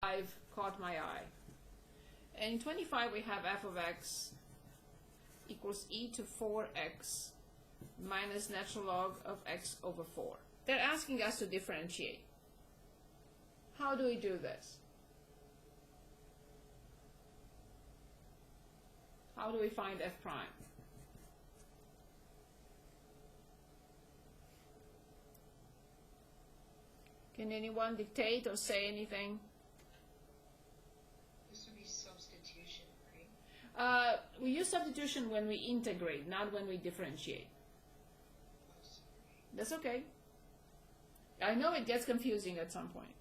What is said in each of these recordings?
5 caught my eye. And in 25 we have f of x equals e to 4x minus natural log of x over 4. They're asking us to differentiate. How do we do this? How do we find f prime? Can anyone dictate or say anything? This would be substitution, right? We use substitution when we integrate, not when we differentiate. Oh, sorry. That's okay. I know it gets confusing at some point.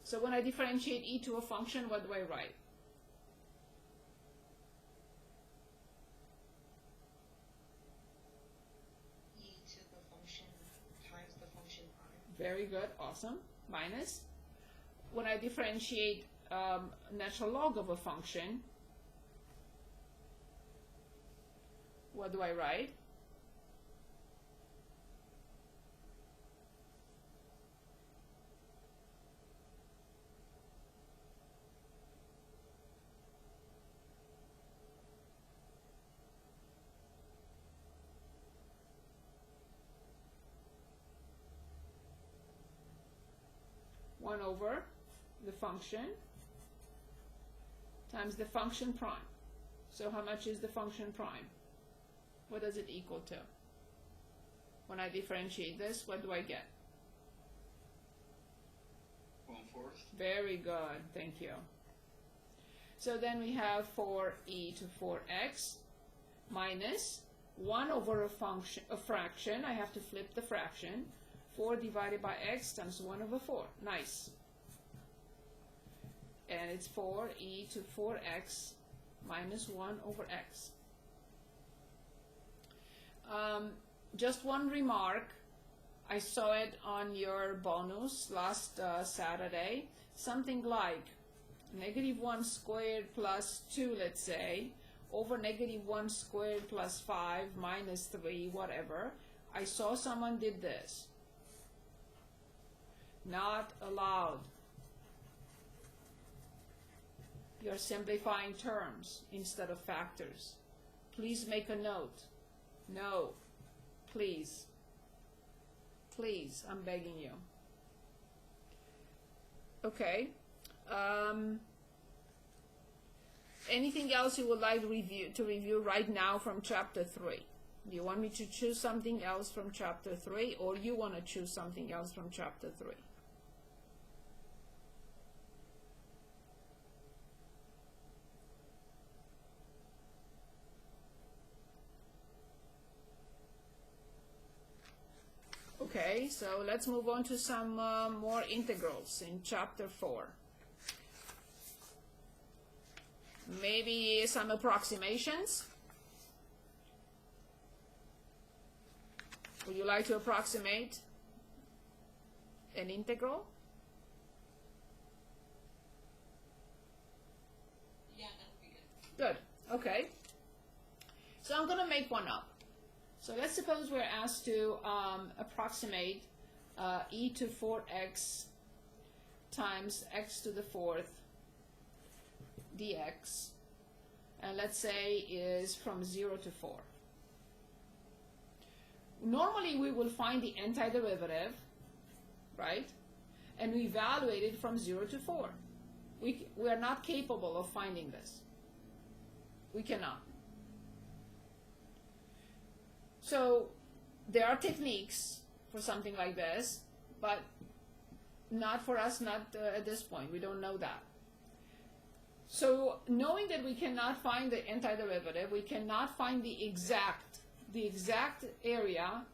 So when I differentiate e to a function, what do I write? E to the function times the function prime. Very good, awesome. Minus. When I differentiate natural log of a function, what do I write? One over the function times the function prime. So how much is the function prime? What does it equal to? When I differentiate this, what do I get? 1/4. Very good, thank you. So then we have 4e to 4x minus 1 over a fraction. I have to flip the fraction. 4 divided by x times 1 over 4. Nice. And it's 4e to 4x minus 1 over x. Just one remark. I saw it on your bonus last Saturday. Something like -1 squared plus 2, let's say, over -1 squared plus 5 minus 3, whatever. I saw someone did this. Not allowed. You're simplifying terms instead of factors. Please make a note. No. Please. Please, I'm begging you. Okay. Anything else you would like to review right now from chapter 3? Do you want me to choose something else from chapter 3, or you want to choose something else from chapter 3? Okay, so let's move on to some more integrals in chapter 4. Maybe some approximations. Would you like to approximate an integral? Yeah, that would be good. Good, okay. So I'm going to make one up. So let's suppose we're asked to approximate e to 4x times x to the 4th dx, and let's say is from 0 to 4. Normally we will find the antiderivative, right? And we evaluate it from 0 to 4. We are not capable of finding this. We cannot. So there are techniques for something like this, but not for us, not at this point. We don't know that. So knowing that we cannot find the antiderivative, we cannot find the exact area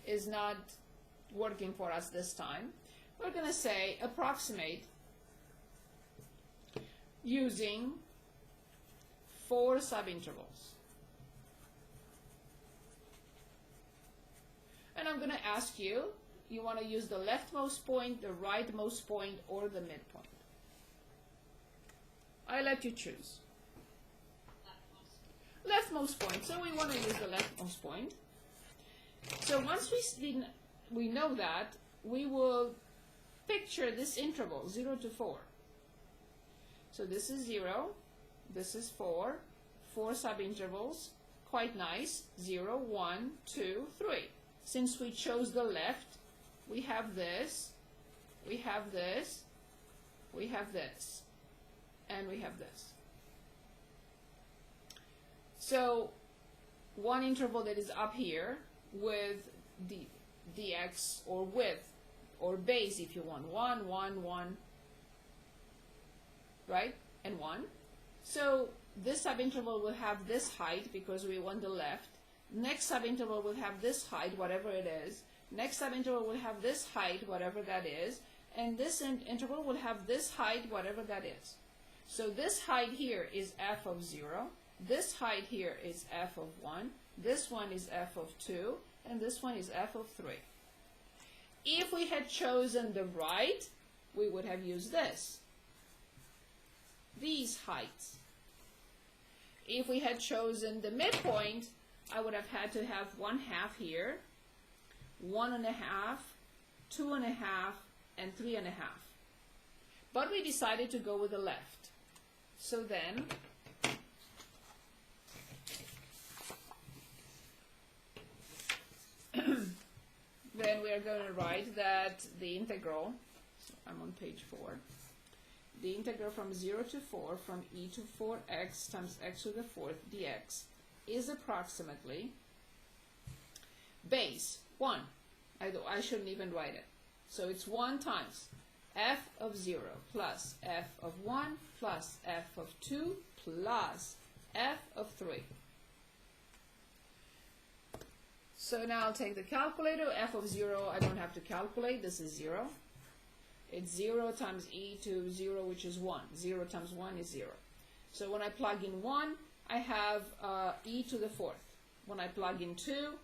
is not working for us this time. We're going to say approximate using 4 subintervals. And I'm going to ask you, you want to use the leftmost point, the rightmost point, or the midpoint? I let you choose. Leftmost point. So we want to use the leftmost point. So once we know that, we will picture this interval 0 to 4. So this is 0, this is 4 subintervals, quite nice, 0, 1, 2, 3. Since we chose the left, we have this, we have this, we have this, and we have this. So one interval that is up here with the dx, or width, or base if you want, 1, 1, 1, right, and 1. So this subinterval will have this height because we want the left. Next subinterval will have this height, whatever it is. Next subinterval will have this height, whatever that is. And this interval will have this height, whatever that is. So this height here is f of 0. This height here is f of 1. This one is f of 2. And this one is f of 3. If we had chosen the right, we would have used this. These heights. If we had chosen the midpoint, I would have had to have 1/2 here, 1.5, 2.5, and 3.5. But we decided to go with the left. So then, we are going to write that the integral, so I'm on page 4, the integral from 0 to 4 from e to 4x times x to the 4th dx is approximately base 1. I shouldn't even write it. So it's 1 times f of 0 plus f of 1 plus f of 2 plus f of 3. So now I'll take the calculator. F of 0, I don't have to calculate. This is 0. It's 0 times e to 0, which is 1. 0 times 1 is 0. So when I plug in 1, I have e to the 4th. When I plug in 2,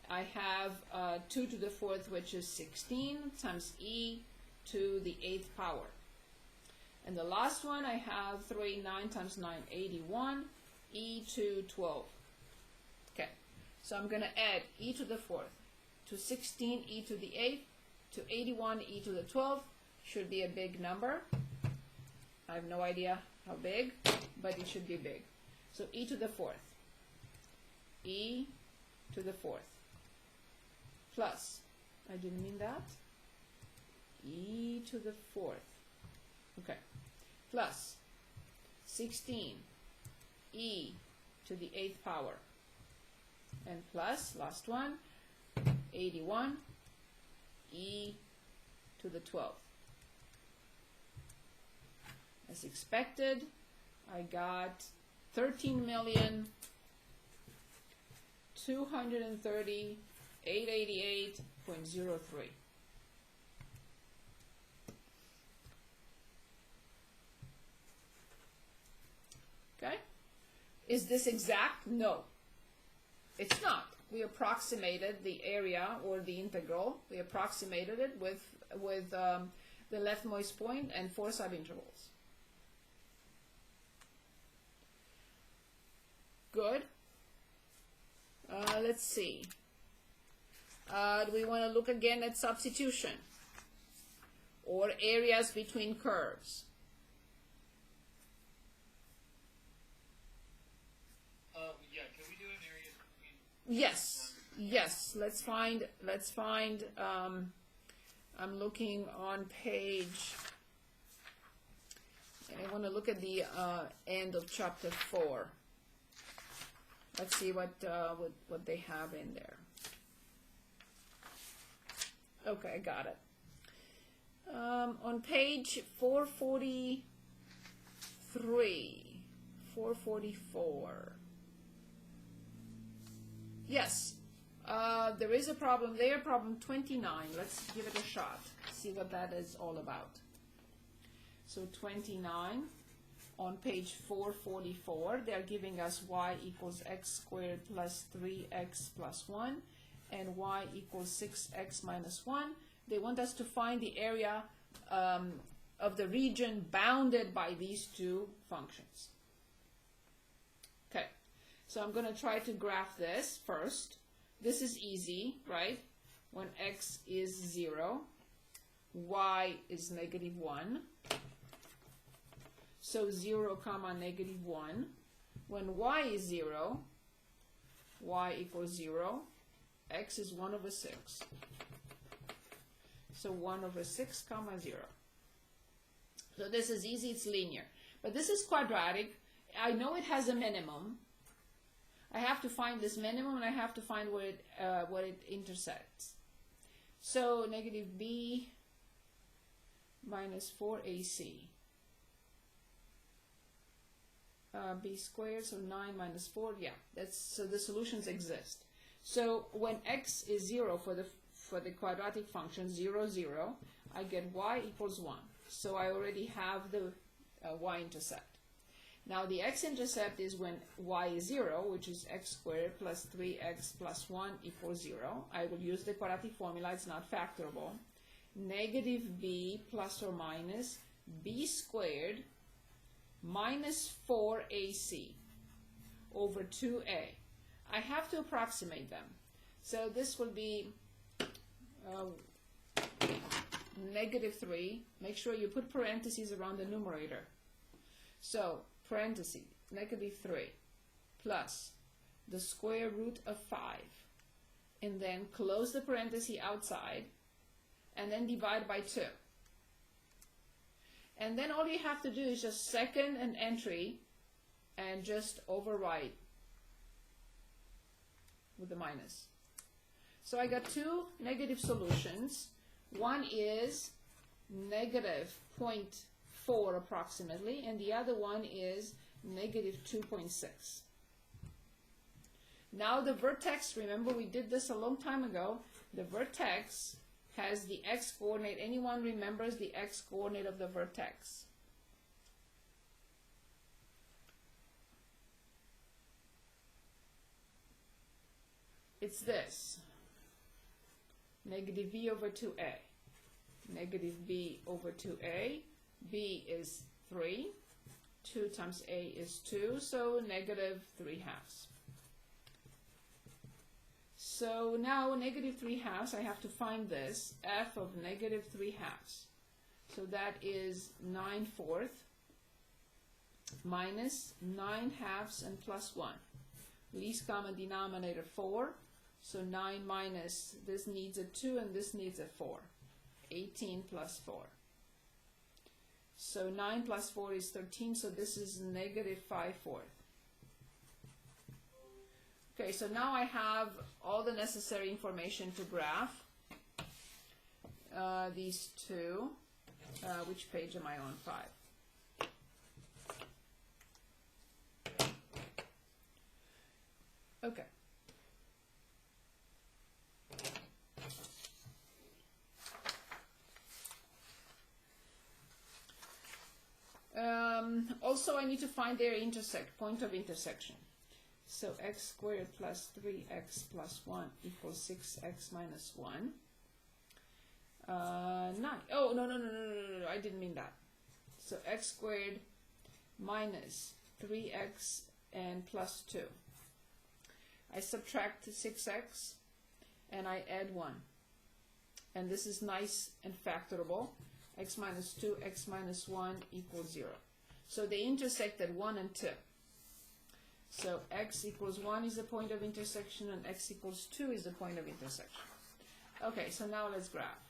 I have 2 to the 4th, which is 16, times e to the 8th power. And the last one, I have 3, 9 times 9, 81, e to 12. Okay, so I'm going to add e to the 4th to 16, e to the 8th, to 81, e to the 12th. Should be a big number. I have no idea how big, but it should be big. So e to the 4th, e to the 4th, plus, I didn't mean that, e to the 4th, okay, plus 16, e to the 8th power, and plus, last one, 81, e to the 12th. As expected, I got 13,230,888.03. Okay? Is this exact? No. It's not. We approximated the area or the integral. We approximated it with the leftmost point and 4 subintervals. Good. Let's see. Do we want to look again at substitution or areas between curves? Yeah, can we do an area between? Yes. Yes. Let's find. I'm looking on page. I want to look at the end of chapter 4. Let's see what they have in there. Okay, I got it. On page 443, 444. Yes, there is a problem there, problem 29. Let's give it a shot, see what that is all about. So 29. On page 444, they're giving us y equals x squared plus 3x plus 1 and y equals 6x minus 1. They want us to find the area of the region bounded by these two functions. Okay, so I'm going to try to graph this first. this is easy, right? When x is 0, y is -1. So 0 comma -1. When y is 0, y equals 0, x is 1 over 6. So 1 over 6 comma 0. So this is easy, it's linear. But this is quadratic. I know it has a minimum. I have to find this minimum, and I have to find where it intersects. So negative b minus 4ac. B squared, so 9 minus 4, yeah, so the solutions exist. So when x is 0 for the quadratic function, 0, 0, I get y equals 1. So I already have the y-intercept. Now the x-intercept is when y is 0, which is x squared plus 3x plus 1 equals 0. I will use the quadratic formula, it's not factorable. Negative b plus or minus b squared minus 4ac over 2a. I have to approximate them. So this will be -3. Make sure you put parentheses around the numerator. So parentheses, -3 plus the square root of 5, and then close the parenthesis outside, and then divide by 2. And then all you have to do is just second an entry and just overwrite with the minus. So I got two negative solutions. One is -0.4 approximately, and the other one is -2.6. Now the vertex, remember we did this a long time ago, the vertex has the x-coordinate. Anyone remembers the x-coordinate of the vertex? It's this. Negative b over 2a. Negative b over 2a. b is 3. 2 times a is 2, so -3/2. So now -3/2, I have to find this, f of -3/2. So that is 9/4 minus 9/2 and plus 1. Least common denominator 4. So 9 minus, this needs a 2 and this needs a 4. 18 plus 4. So 9 plus 4 is 13, so this is -5/4. Okay, so now I have all the necessary information to graph these two. Which page am I on? 5. Okay. Also, I need to find their point of intersection. So x squared plus 3x plus 1 equals 6x minus 1. 9. Oh, no, I didn't mean that. So x squared minus 3x and plus 2. I subtract 6x and I add 1. And this is nice and factorable. X minus 2, x minus 1 equals 0. So they intersect at 1 and 2. So x equals 1 is the point of intersection and x equals 2 is the point of intersection. Okay, so now let's graph.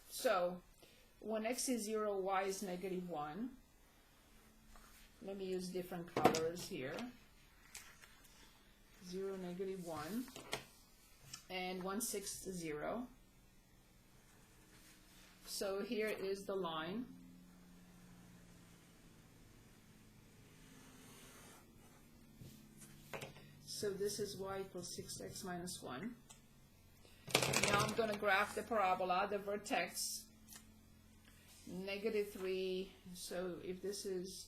So when x is 0, y is -1. Let me use different colors here. 0, -1, and 1/6 0. So here is the line. So this is y equals 6x minus 1. Now I'm going to graph the parabola, the vertex, -3. So if this is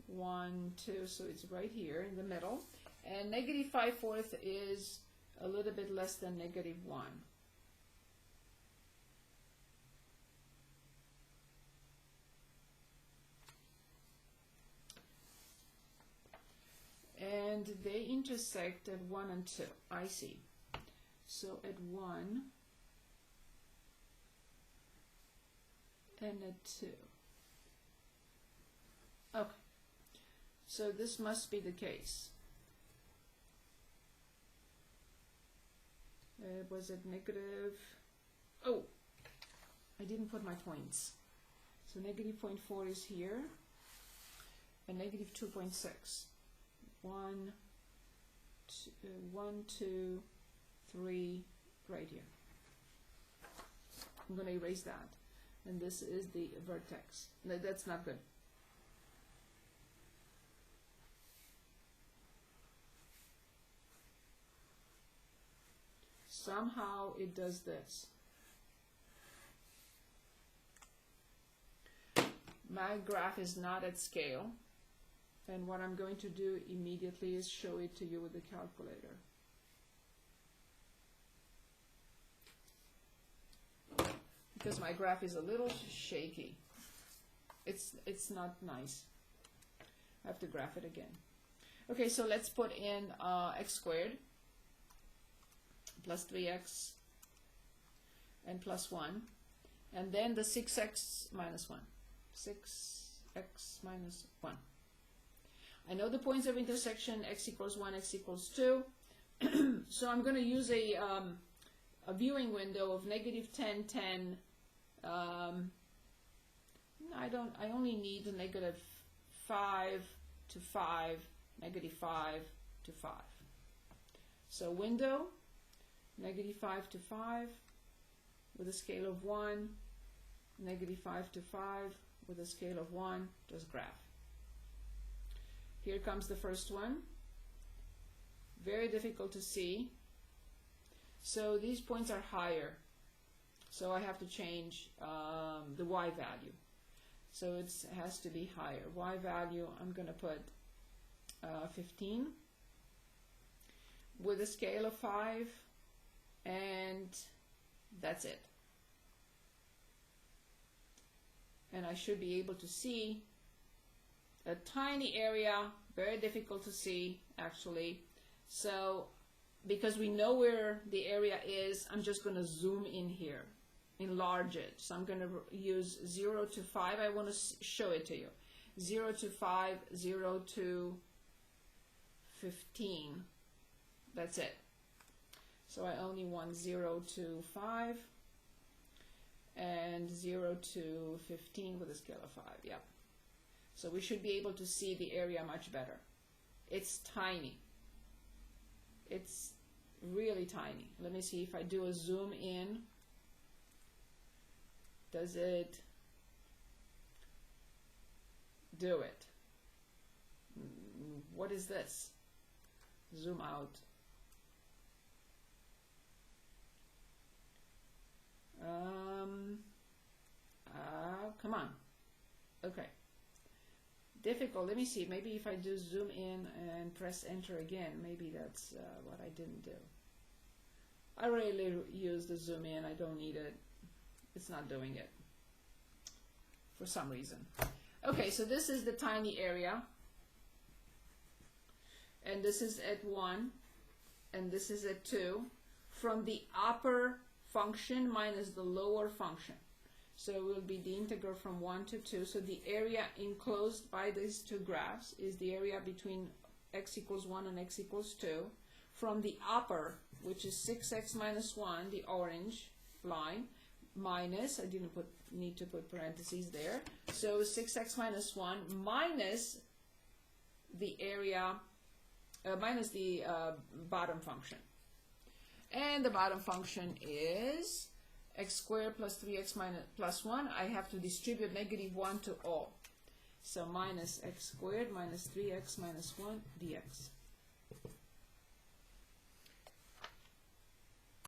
1, 2, so it's right here in the middle. And -5/4 is a little bit less than -1. they intersect at 1 and 2. I see. So at 1 and at 2. Okay. So this must be the case. Was it negative? Oh, I didn't put my points. So negative 0.4 is here, and negative 2.6. 1, 2, 3, right here. I'm going to erase that. And this is the vertex. No, that's not good. Somehow it does this. My graph is not at scale, and what I'm going to do immediately is show it to you with the calculator. Because my graph is a little shaky. It's not nice. I have to graph it again. Okay, so let's put in x squared plus 3x and plus 1, and then the 6x minus 1. 6x minus 1. I know the points of intersection, x equals 1, x equals 2. So I'm going to use a viewing window of negative 10, 10. I only need a negative 5 to 5, negative 5 to 5. So window, negative 5 to 5 with a scale of 1, negative 5 to 5 with a scale of 1, just graph. Here comes the first one. Very difficult to see. So these points are higher. So I have to change the y value. So it has to be higher. Y value, I'm going to put 15 with a scale of 5, and that's it. And I should be able to see a tiny area, very difficult to see actually. So because we know where the area is, I'm just going to zoom in here, enlarge it. So I'm going to use 0 to 5. I want to show it to you. 0 to 5, 0 to 15. That's it. So I only want 0 to 5 and 0 to 15 with a scale of 5. Yep. So we should be able to see the area much better. It's tiny. It's really tiny. Let me see if I do a zoom in. Does it do it? What is this? Zoom out. Come on. Okay. Difficult. Let me see. Maybe if I do zoom in and press enter again, maybe that's what I didn't do. I rarely use the zoom in. I don't need it. It's not doing it for some reason. Okay, so this is the tiny area, and this is at 1, and this is at 2, from the upper function minus the lower function. So it will be the integral from 1 to 2. So the area enclosed by these two graphs is the area between x equals 1 and x equals 2. From the upper, which is 6x minus 1, the orange line, minus, I didn't need to put parentheses there. So 6x minus 1 minus the area, minus the bottom function. And the bottom function is x squared plus 3x plus 1. I have to distribute negative 1 to all. So minus x squared minus 3x minus 1 dx.